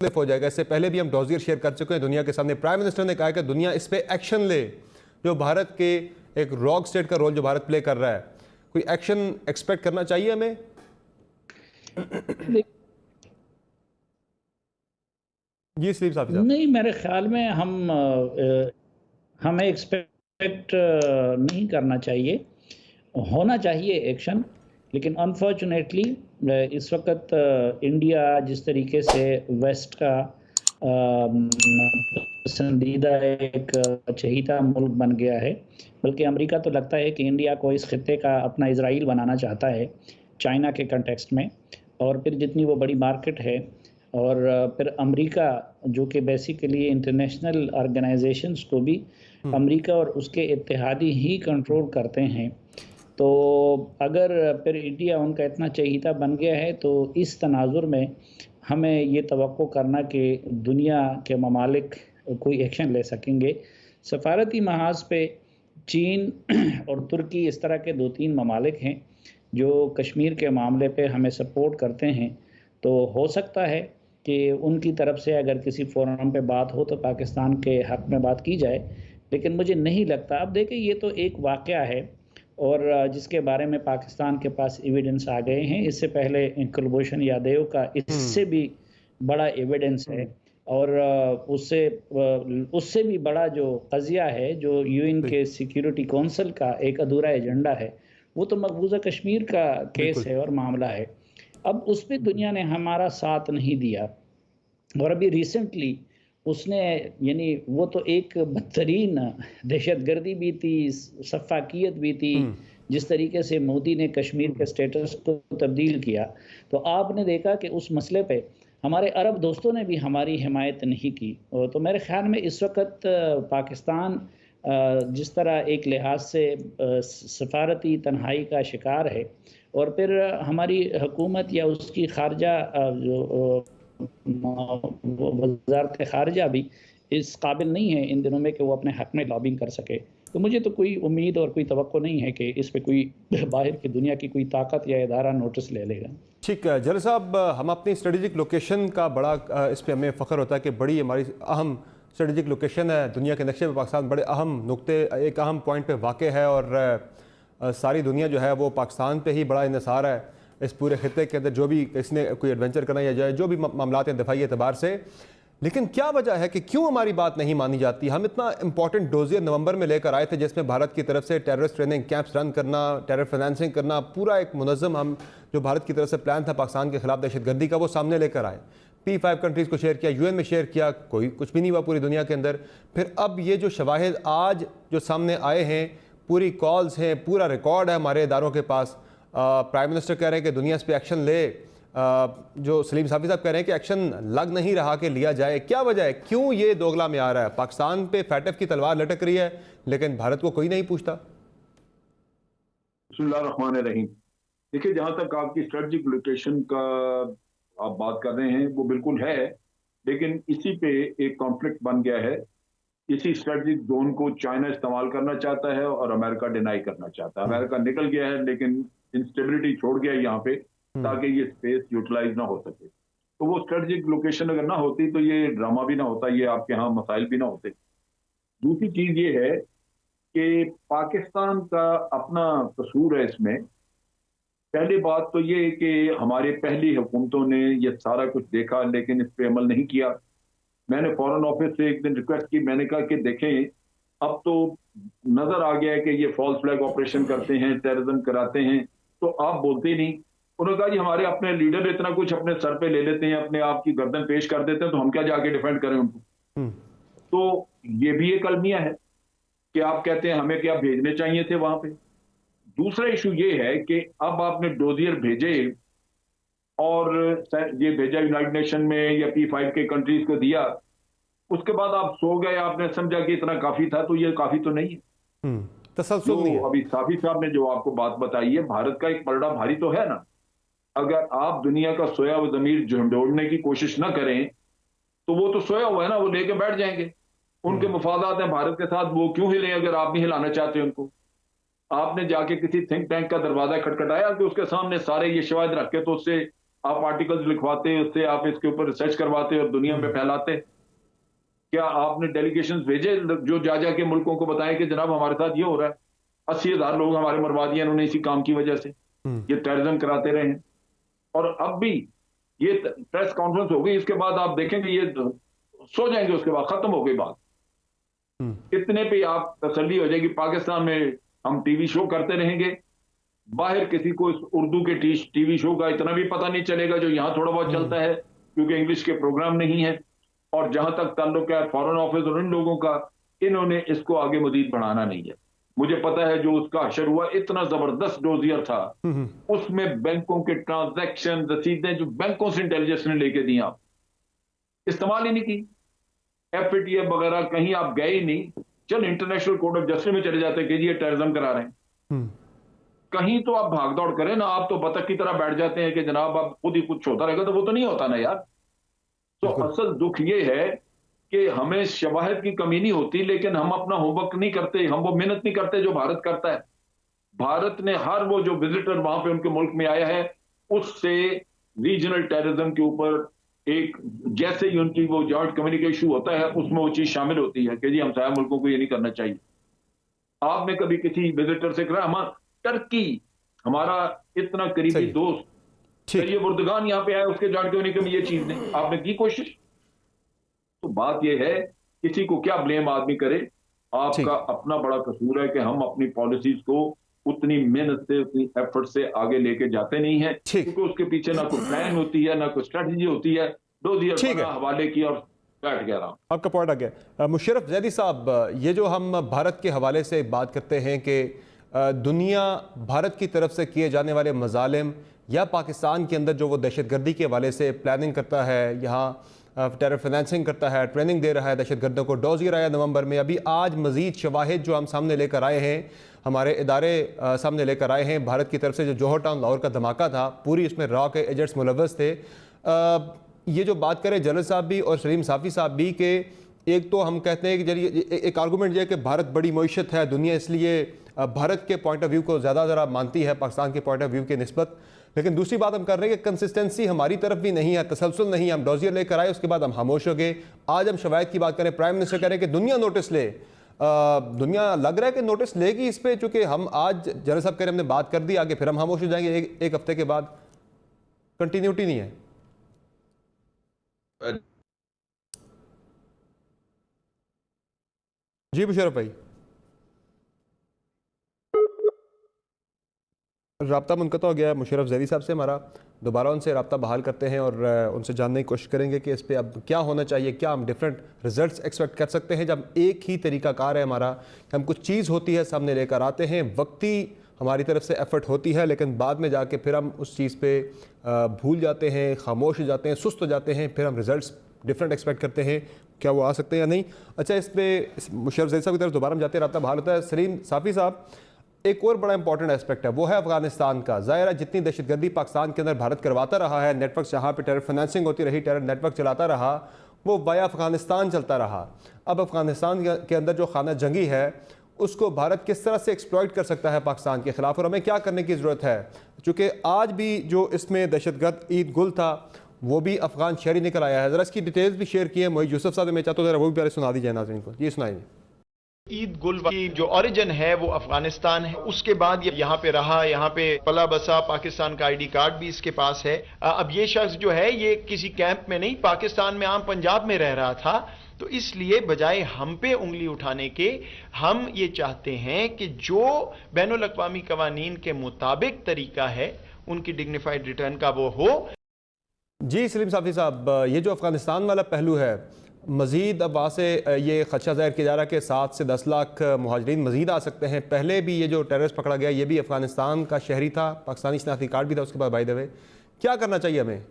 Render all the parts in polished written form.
हो जाएगा। इससे पहले भी हम डॉजियर शेयर कर चुके हैं दुनिया के सामने। प्राइम मिनिस्टर ने कहा कि दुनिया इस पे एक्शन ले। जो भारत के एक रॉक स्टेट का रोल जो भारत प्ले कर रहा है, कोई एक्शन एक्सपेक्ट करना चाहिए हमें? जी सलीम साहब साहब। नहीं, मेरे ख्याल में हमें एक्सपेक्ट नहीं करना चाहिए। होना चाहिए एक्शन, लेकिन अनफॉर्चुनेटली इस वक्त इंडिया जिस तरीके से वेस्ट का पसंदीदा एक चहीता मुल्क बन गया है, बल्कि अमेरिका तो लगता है कि इंडिया को इस खित्ते का अपना इजराइल बनाना चाहता है चाइना के कंटेक्स्ट में। और फिर जितनी वो बड़ी मार्केट है, और फिर अमेरिका जो कि बेसिकली इंटरनेशनल ऑर्गेनाइजेशंस को भी अमेरिका और उसके इत्तेहादी ही कंट्रोल करते हैं। तो अगर फिर इंडिया उनका इतना चहीता बन गया है, तो इस तनाजुर में हमें ये तवक्को करना कि दुनिया के ममालिक कोई एक्शन ले सकेंगे। सफारती महाज पे चीन और तुर्की इस तरह के 2-3 ममालिक हैं जो कश्मीर के मामले पे हमें सपोर्ट करते हैं। तो हो सकता है कि उनकी तरफ से अगर किसी फोरम पे बात हो तो पाकिस्तान के हक़ में बात की जाए, लेकिन मुझे नहीं लगता। अब देखें, ये तो एक वाक़या है और जिसके बारे में पाकिस्तान के पास एविडेंस आ गए हैं। इससे पहले कुलभूषण यादव का इससे भी बड़ा एविडेंस है, और उससे भी बड़ा जो कज़िया है, जो यूएन के सिक्योरिटी काउंसिल का एक अधूरा एजेंडा है, वो तो मकबूजा कश्मीर का केस है और मामला है। अब उस पर दुनिया ने हमारा साथ नहीं दिया, और अभी रिसेंटली उसने, यानी वो तो एक बदतरीन दहशतगर्दी भी थी, सफाकियत भी थी, जिस तरीके से मोदी ने कश्मीर के स्टेटस को तब्दील किया। तो आपने देखा कि उस मसले पे हमारे अरब दोस्तों ने भी हमारी हिमायत नहीं की। तो मेरे ख्याल में इस वक्त पाकिस्तान जिस तरह एक लिहाज से सफारती तन्हाई का शिकार है, और फिर हमारी हुकूमत या उसकी खारजा जो वज़ारत ख़ारिजा भी इस काबिल नहीं है इन दिनों में कि वो अपने हक़ में लॉबिंग कर सके। तो मुझे तो कोई उम्मीद और कोई तवक्को नहीं है कि इस पे कोई बाहर की दुनिया की कोई ताकत या इदारा नोटिस ले लेगा। ठीक है जल साहब, हम अपनी स्ट्रेटेजिक लोकेशन का बड़ा इस पे हमें फ़ख्र होता है कि बड़ी हमारी अहम स्ट्रेटेजिक लोकेशन है दुनिया के नक्शे पे। पाकिस्तान बड़े अहम नुक्ते, एक अहम पॉइंट पे वाक़ है, और सारी दुनिया जो है वो पाकिस्तान पे ही बड़ा इन्हिसार है इस पूरे खित्ते के अंदर। जो भी किसने कोई एडवेंचर करना या जाए, जो भी मामलात हैं दफाई एतबार से, लेकिन क्या वजह है कि क्यों हमारी बात नहीं मानी जाती? हम इतना इंपॉर्टेंट डोजियर नवंबर में लेकर आए थे जिसमें भारत की तरफ से टेररिस्ट ट्रेनिंग कैंप्स रन करना, टेरर फाइनेंसिंग करना, पूरा एक मुनज़्ज़म हम जो भारत की तरफ से प्लान था पाकिस्तान के खिलाफ दहशतगर्दी का, वो सामने लेकर आए। P5 कंट्रीज़ को शेयर किया, यूएन में शेयर किया, कोई कुछ भी नहीं हुआ पूरी दुनिया के अंदर। फिर अब ये जो शवाहिद आज जो सामने आए हैं, पूरी कॉल्स हैं, पूरा रिकॉर्ड है हमारे इदारों के पास। प्राइम मिनिस्टर कह रहे हैं कि दुनिया इस पर एक्शन ले, जो सलीम साफी साहब कह रहे हैं कि एक्शन लग नहीं रहा कि लिया जाए। क्या वजह है, क्यों ये दोगला में आ रहा है? पाकिस्तान पे फैटफ की तलवार लटक रही है लेकिन भारत को कोई नहीं पूछता। बिस्मिल्लाहिर्रहमानिर्रहीम। देखिए, जहां तक आपकी स्ट्रेटजिक लोकेशन का आप बात कर रहे हैं वो बिल्कुल है, लेकिन इसी पे एक कॉन्फ्लिक्ट बन गया है। इसी स्ट्रेटजिक जोन को चाइना इस्तेमाल करना चाहता है और अमेरिका डिनाई करना चाहता है। अमेरिका निकल गया है लेकिन इंस्टेबिलिटी छोड़ गया है यहाँ पे, ताकि ये स्पेस यूटिलाइज ना हो सके। तो वो स्ट्रेटजिक लोकेशन अगर ना होती तो ये ड्रामा भी ना होता, ये आपके यहाँ मसाइल भी ना होते। दूसरी चीज ये है कि पाकिस्तान का अपना कसूर है इसमें। पहली बात तो ये कि हमारे पहली हुकूमतों ने ये सारा कुछ देखा लेकिन इस पर अमल नहीं किया। मैंने फॉरेन ऑफिस से एक दिन रिक्वेस्ट की, मैंने कहा कि देखें, अब तो नजर आ गया है कि ये फॉल्स फ्लैग ऑपरेशन करते हैं, टेररिज्म कराते हैं, तो आप बोलते ही नहीं। उन्होंने कहा जी हमारे अपने लीडर इतना कुछ अपने सर पे ले लेते हैं, अपने आप की गर्दन पेश कर देते हैं, तो हम क्या जाके डिफेंड करें उनको। तो ये भी एक अलमिया है कि आप कहते हैं हमें क्या भेजने चाहिए थे वहां पे। दूसरा इशू ये है कि अब आपने डोजियर भेजे और ये भेजा यूनाइटेड नेशन में या P5 के कंट्रीज को दिया, उसके बाद आप सो गए, आपने समझा कि इतना काफी था, तो ये काफी तो नहीं है। तसल्सल नहीं है। अभी साफी साहब ने जो आपको बात बताई है, भारत का एक पलड़ा भारी तो है ना। अगर आप दुनिया का सोया हुआ जमीर झंडोड़ने की कोशिश ना करें तो वो तो सोया हुआ है ना, वो लेके बैठ जाएंगे। उनके मुफादात हैं भारत के साथ, वो क्यों हिले अगर आप नहीं हिलाना चाहते उनको। आपने जाके किसी थिंक टैंक का दरवाजा खटखटाया कि उसके सामने सारे ये शवाहिद रख के तो उससे आप आर्टिकल्स लिखवाते, उससे आप इसके ऊपर रिसर्च करवाते और दुनिया में फैलाते? क्या आपने डेलीगेशंस भेजे जो जा जाके मुल्कों को बताएं कि जनाब हमारे साथ ये हो रहा है, 80,000 लोग हमारे मरवा दिए इन्होंने इसी काम की वजह से, ये टेररिज्म कराते रहे हैं। और अब भी ये प्रेस कॉन्फ्रेंस हो गई, इसके बाद आप देखेंगे ये सो जाएंगे, उसके बाद खत्म हो गई बात। इतने पे आप तसल्ली हो जाएगी। पाकिस्तान में हम टीवी शो करते रहेंगे, बाहर किसी को इस उर्दू के टीवी शो का इतना भी पता नहीं चलेगा जो यहां थोड़ा बहुत चलता है, क्योंकि इंग्लिश के प्रोग्राम नहीं है। और जहां तक ताल्लुक है फॉरेन ऑफिस और इन लोगों का, इन्होंने इसको आगे मजीद बढ़ाना नहीं है। मुझे पता है जो उसका हशर हुआ इतना जबरदस्त डोजियर था, उसमें बैंकों के ट्रांजैक्शन रसीदें जो बैंकों से इंटेलिजेंस ने लेके दी, आप इस्तेमाल ही नहीं की। FATF वगैरह कहीं आप गए ही नहीं। चल इंटरनेशनल कोर्ट ऑफ जस्टिस में चले जाते कि जी ये टेररिज्म करा रहे हैं, कहीं तो आप भाग दौड़ करें ना। आप तो बतख की तरह बैठ जाते हैं कि जनाब आप खुद ही कुछ होता रहेगा, तो वो तो नहीं होता ना यार। तो असल दुख ये है कि हमें शवाहिद की कमी नहीं होती, लेकिन हम अपना होमवर्क नहीं करते, हम वो मेहनत नहीं करते जो भारत करता है। भारत ने हर वो जो विजिटर वहां पे उनके मुल्क में आया है, उससे रीजनल टेररिज्म के ऊपर एक जैसे ही उनकी वो जॉइंट कम्युनिकेशन होता है उसमें वो चीज शामिल होती है कि जी हम सारे मुल्कों को ये नहीं करना चाहिए। आपने कभी किसी विजिटर से कहा, हमारा टर्की हमारा इतना करीबी दोस्त तैयब उर्दगान यहाँ पे आया, उसके जॉइंट कम्युनिकेशन में ये चीज नहीं आपने की कोशिश? तो बात यह है, किसी को क्या ब्लेम आदमी करे, आपका अपना बड़ा कसूर है कि हम अपनी पॉलिसीज को उतनी मेहनत से उतनी एफर्ट से आगे लेके जाते नहीं है, क्योंकि उसके पीछे ना कोई प्लान होती है ना कोई स्ट्रेटजी होती है। हवाले की और बैठ गया रहा। आपका पॉइंट आ गया। मुशर्रफ जैदी साहब, ये जो हम भारत के हवाले से बात करते हैं कि दुनिया भारत की तरफ से किए जाने वाले मजालिम या पाकिस्तान के अंदर जो वो दहशतगर्दी के हवाले से प्लानिंग करता है, यहाँ टेरर फाइनेंसिंग करता है, ट्रेनिंग दे रहा है दहशतगर्दों को, डोजियर आया नवंबर में, अभी आज मजीद शवाहिद जो हम सामने लेकर आए हैं, हमारे इदारे सामने लेकर आए हैं। भारत की तरफ से जो जौहर टाउन लाहौर का धमाका था, पूरी उसमें रॉ के एजेंट्स मुलव्वस थे। ये जो बात करें जनरल साहब भी और सलीम साफ़ी साहब भी कि एक तो हम कहते हैं कि जरिए एक आर्गूमेंट ये है कि भारत बड़ी मईशत है, दुनिया इसलिए भारत के पॉइंट ऑफ व्यू को ज़्यादा ज़रा मानती है पाकिस्तान के पॉइंट ऑफ व्यू के निस्बत। लेकिन दूसरी बात हम कर रहे हैं कि कंसिस्टेंसी हमारी तरफ भी नहीं है, तसलसल नहीं है। हम डोजियर लेकर आए, उसके बाद हम खामोश हो गए। आज हम शवायद की बात करें, प्राइम मिनिस्टर कह रहे हैं कि दुनिया नोटिस ले। दुनिया लग रहा है कि नोटिस लेगी इस पर, चूँकि हम आज जनरल साहब कह रहे हैं हमने बात कर दी, आगे फिर हम खामोश हो जाएंगे एक हफ्ते के बाद। कंटिन्यूटी नहीं है। जी मुशर्रफ भाई, राब्ता मुनक़ता हो गया है मुशर्रफ ज़ैदी साहब से हमारा। दोबारा उनसे राब्ता बहाल करते हैं और उनसे जानने की कोशिश करेंगे कि इस पर अब क्या होना चाहिए, क्या हम डिफरेंट रिजल्ट्स एक्सपेक्ट कर सकते हैं जब एक ही तरीका कार है हमारा। हम कुछ चीज़ होती है सामने लेकर आते हैं, वक्ती हमारी तरफ से एफर्ट होती है, लेकिन बाद में जाके फिर हम उस चीज़ पे भूल जाते हैं, खामोश हो जाते हैं, सुस्त हो जाते हैं, फिर हम रिजल्ट्स डिफरेंट एक्सपेक्ट करते हैं। क्या वो आ सकते हैं या नहीं? अच्छा, इस पर मुशर्रफ ज़ैदी साहब की तरफ दोबारा हम जाते हैं, राब्ता बहाल होता है। सलीम साफ़ी साहब, एक और बड़ा इंपॉर्टेंट एस्पेक्ट है, वो है अफगानिस्तान का। ज़ाहिर है जितनी दहशतगर्दी पाकिस्तान के अंदर भारत करवाता रहा है, नेटवर्क जहाँ पे टेरर फाइनेंसिंग होती रही, टेरर नेटवर्क चलाता रहा, वो वाया अफगानिस्तान चलता रहा। अब अफगानिस्तान के अंदर जो खाना जंगी है उसको भारत किस तरह से एक्सप्लॉइट कर सकता है पाकिस्तान के ख़िलाफ़, और हमें क्या करने की ज़रूरत है? चूँकि आज भी जो इसमें दहशतगर्द ईद गुल था वो भी अफगान शहरी निकल आया है। ज़रा इसकी डिटेल्स भी शेयर किए मोहित यूसुफ साहब, मैं चाहता हूँ ज़रा वो भी पहले सुना दीजिए नाज़रीन को। ये सुनाइए। ईद गुल की जो ओरिजिन है वो अफगानिस्तान है, उसके बाद ये यहाँ पे रहा, यहाँ पे पला बसा, पाकिस्तान का आईडी कार्ड भी इसके पास है। अब ये शख्स जो है ये किसी कैंप में नहीं, पाकिस्तान में आम पंजाब में रह रहा था। तो इसलिए बजाय हम पे उंगली उठाने के, हम ये चाहते हैं कि जो बैनुल अक़वामी कवानीन के मुताबिक तरीका है उनकी डिग्निफाइड रिटर्न का वो हो। जी सलीम साफ़ी साहब, ये जो अफगानिस्तान वाला पहलू है, मज़ीद अब वहाँ से ये खदशा ज़ाहिर किया जा रहा है कि 7 से 10 लाख मुहाजिरीन मज़ीद आ सकते हैं। पहले भी ये जो टेररिस्ट पकड़ा गया ये भी अफगानिस्तान का शहरी था, पाकिस्तानी शनाख्ती कार्ड भी था उसके बाद। बाय द वे, क्या करना चाहिए हमें?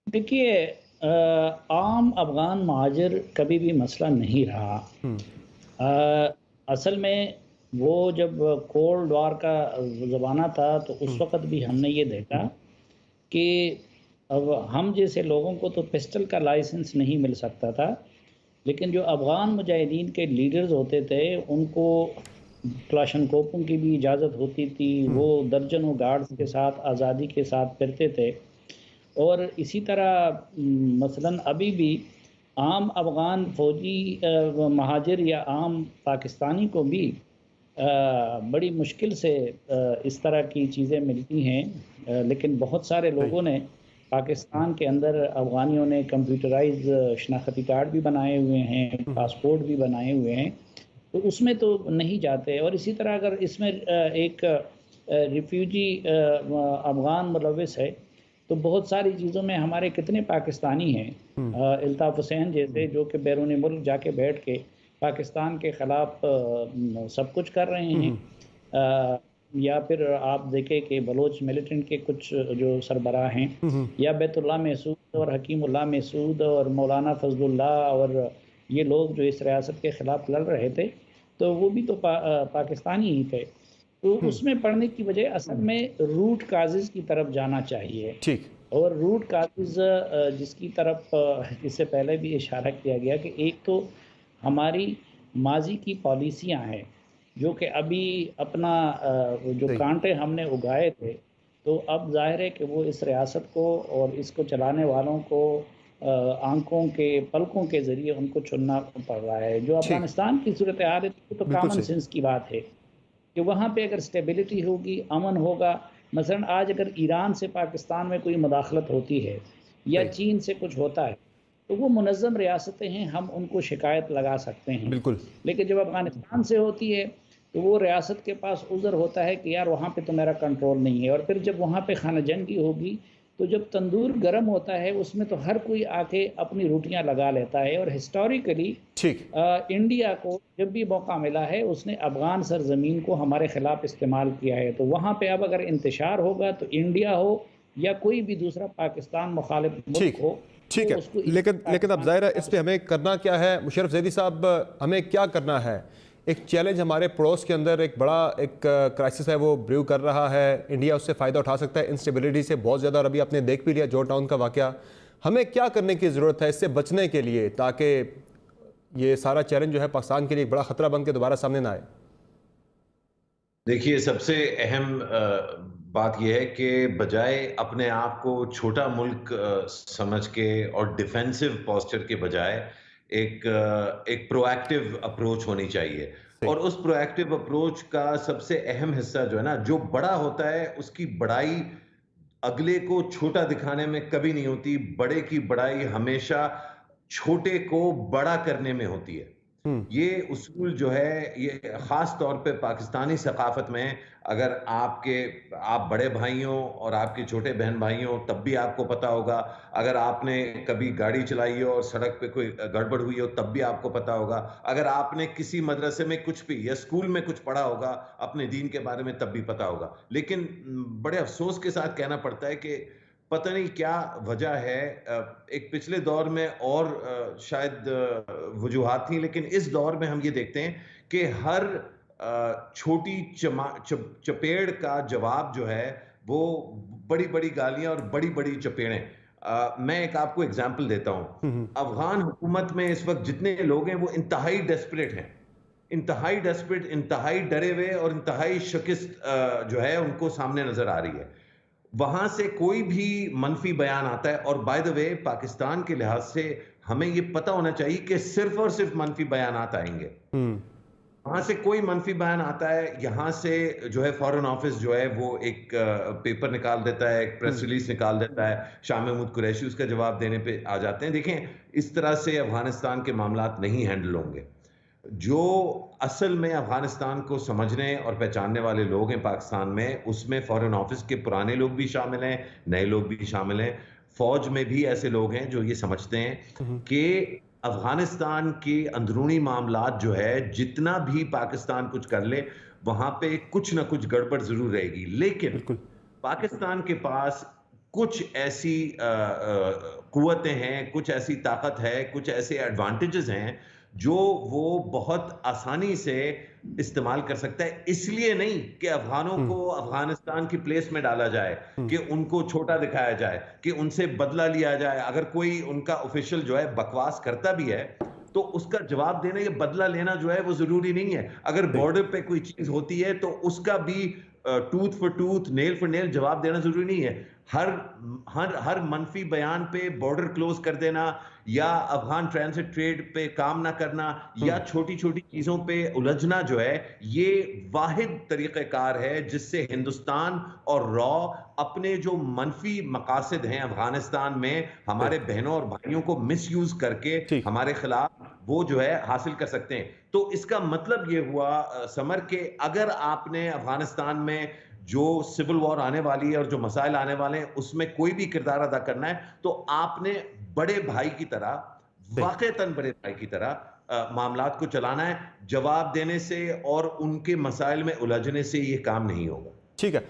देखिए, आम अफगान महाजिर कभी भी मसला नहीं रहा। असल में वो जब कोल्ड वॉर का ज़माना था तो उस वक़्त भी हमने ये देखा कि अब हम जैसे लोगों को तो पिस्टल का लाइसेंस नहीं मिल सकता था, लेकिन जो अफ़गान मुजाहिदीन के लीडर्स होते थे उनको क्लाशनकोपों की भी इजाज़त होती थी। वो दर्जनों गार्ड्स के साथ आज़ादी के साथ फिरते थे। और इसी तरह मसलन अभी भी आम अफ़गान फ़ौजी महाजिर या आम पाकिस्तानी को भी बड़ी मुश्किल से इस तरह की चीज़ें मिलती हैं। लेकिन बहुत सारे लोगों ने पाकिस्तान के अंदर अफ़गानियों ने कंप्यूटराइज़ शनाख्ती कार्ड भी बनाए हुए हैं, पासपोर्ट भी बनाए हुए हैं, तो उसमें तो नहीं जाते। और इसी तरह अगर इसमें एक रिफ्यूजी अफ़गान मुलविस है, तो बहुत सारी चीज़ों में हमारे कितने पाकिस्तानी हैं, अल्ताफ़ हुसैन जैसे, जो कि बैरून मुल्क जाके बैठ के पाकिस्तान के ख़िलाफ़ सब कुछ कर रहे हैं। या फिर आप देखें कि बलोच मिलिटेंट के कुछ जो सरबराह हैं, या बैतुल्लाह महसूद और हकीमुल्लाह महसूद और मौलाना फजलुल्लाह और ये लोग जो इस रियासत के ख़िलाफ़ लड़ रहे थे, तो वो भी तो पाकिस्तानी ही थे। तो उसमें पढ़ने की बजाय असल में रूट काज़िज़ की तरफ जाना चाहिए। ठीक। और रूट काज़िज़ जिसकी तरफ इससे पहले भी इशारा किया गया कि एक तो हमारी माजी की पॉलिसियाँ हैं, जो कि अभी अपना जो कांटे हमने उगाए थे, तो अब ज़ाहिर है कि वो इस रियासत को और इसको चलाने वालों को आंखों के पलकों के ज़रिए उनको चुनना पड़ रहा है। जो अफ़गानिस्तान की सूरत हाल है, तो कॉमन सेंस की बात है कि वहाँ पे अगर स्टेबिलिटी होगी, अमन होगा। मसलन आज अगर ईरान से पाकिस्तान में कोई मुदाखलत होती है या चीन से कुछ होता है, तो वो मुनज़्ज़म रियासतें हैं, हम उनको शिकायत लगा सकते हैं। बिल्कुल। लेकिन जब अफ़गानिस्तान से होती है, तो वो रियासत के पास उज़र होता है कि यार वहाँ पे तो मेरा कंट्रोल नहीं है। और फिर जब वहाँ पे खाना जंगी होगी, तो जब तंदूर गर्म होता है, उसमें तो हर कोई आके अपनी रोटियां लगा लेता है। और हिस्टोरिकली इंडिया को जब भी मौका मिला है, उसने अफ़गान सरजमीन को हमारे ख़िलाफ़ इस्तेमाल किया है। तो वहाँ पे अब अगर इंतशार होगा, तो इंडिया हो या कोई भी दूसरा पाकिस्तान मुखालिफ मुल्क हो, ठीक है। लेकिन अब ज़ाहिर है इस पर हमें करना क्या है मुशर्रफ ज़ैदी साहब, हमें क्या करना है? एक चैलेंज हमारे पड़ोस के अंदर एक बड़ा एक क्राइसिस है, वो ब्रू कर रहा है। इंडिया उससे फ़ायदा उठा सकता है इंस्टेबिलिटी से बहुत ज़्यादा, और अभी आपने देख भी लिया जॉर्ज टाउन का वाक़या। हमें क्या करने की ज़रूरत है इससे बचने के लिए, ताकि ये सारा चैलेंज जो है पाकिस्तान के लिए एक बड़ा ख़तरा बन के दोबारा सामने ना आए? देखिए, सबसे अहम बात यह है कि बजाय अपने आप को छोटा मुल्क समझ के और डिफेंसिव पोस्चर के बजाय एक प्रोएक्टिव अप्रोच होनी चाहिए। और उस प्रोएक्टिव अप्रोच का सबसे अहम हिस्सा जो है ना, जो बड़ा होता है उसकी बड़ाई अगले को छोटा दिखाने में कभी नहीं होती। बड़े की बड़ाई हमेशा छोटे को बड़ा करने में होती है। ये उसूल जो है, ये खास तौर पे पाकिस्तानी सकाफत में, अगर आप बड़े भाई हो और आपके छोटे बहन भाई हो, तब भी आपको पता होगा। अगर आपने कभी गाड़ी चलाई हो और सड़क पे कोई गड़बड़ हुई हो, तब भी आपको पता होगा। अगर आपने किसी मदरसे में कुछ भी या स्कूल में कुछ पढ़ा होगा अपने दीन के बारे में, तब भी पता होगा। लेकिन बड़े अफसोस के साथ कहना पड़ता है कि पता नहीं क्या वजह है, एक पिछले दौर में और शायद वजूहात थी, लेकिन इस दौर में हम ये देखते हैं कि हर छोटी चपेड़ का जवाब जो है वो बड़ी बड़ी गालियां और बड़ी बड़ी चपेड़ें। मैं एक आपको एग्जांपल देता हूं। अफगान हुकूमत में इस वक्त जितने लोग हैं वो इंतहाई डेस्परेट हैं, इंतहाई डेस्परेट, इंतहाई डरे हुए और इंतहाई शिकस्त जो है उनको सामने नजर आ रही है। वहां से कोई भी मनफी बयान आता है, और बाय द वे पाकिस्तान के लिहाज से हमें यह पता होना चाहिए कि सिर्फ और सिर्फ मनफी बयान आएंगे। वहां से कोई मनफी बयान आता है, यहां से जो है फॉरेन ऑफिस जो है वो एक पेपर निकाल देता है, एक प्रेस रिलीज निकाल देता है, शाह महमूद कुरैशी उसका जवाब देने पे आ जाते हैं। देखें, इस तरह से अफगानिस्तान के मामलात नहीं हैंडल होंगे। जो असल में अफगानिस्तान को समझने और पहचानने वाले लोग हैं पाकिस्तान में, उसमें फॉरेन ऑफिस के पुराने लोग भी शामिल हैं, नए लोग भी शामिल हैं। फौज में भी ऐसे लोग हैं जो ये समझते हैं कि अफगानिस्तान के अंदरूनी मामलात जो है, जितना भी पाकिस्तान कुछ कर ले, वहां पे कुछ ना कुछ गड़बड़ जरूर रहेगी। लेकिन पाकिस्तान के पास कुछ ऐसी कुव्वतें हैं, कुछ ऐसी ताकत है, कुछ ऐसे एडवांटेजेस हैं जो वो बहुत आसानी से इस्तेमाल कर सकता है। इसलिए नहीं कि अफगानों को अफगानिस्तान की प्लेस में डाला जाए, कि उनको छोटा दिखाया जाए, कि उनसे बदला लिया जाए। अगर कोई उनका ऑफिशियल जो है बकवास करता भी है, तो उसका जवाब देना या बदला लेना जो है वो जरूरी नहीं है। अगर बॉर्डर पे कोई चीज होती है तो उसका भी tooth for tooth, nail for nail जवाब देना जरूरी नहीं है। हर मनफी बयान पे बॉर्डर क्लोज कर देना या अफगान ट्रांजिट ट्रेड पे काम ना करना या छोटी छोटी चीजों पे उलझना जो है, ये वाहिद तरीक़ेकार है जिससे हिंदुस्तान और रॉ अपने जो मनफी मकासद हैं अफगानिस्तान में हमारे बहनों और भाइयों को मिसयूज करके हमारे खिलाफ वो जो है हासिल कर सकते हैं। तो इसका मतलब ये हुआ समर के अगर आपने अफगानिस्तान में जो सिविल वॉर आने वाली है और जो मसाइल आने वाले हैं उसमें कोई भी किरदार अदा करना है तो आपने बड़े भाई की तरह, वाक़तन बड़े भाई की तरह मामलात को चलाना है। जवाब देने से और उनके मसाइल में उलझने से ये काम नहीं होगा। ठीक है।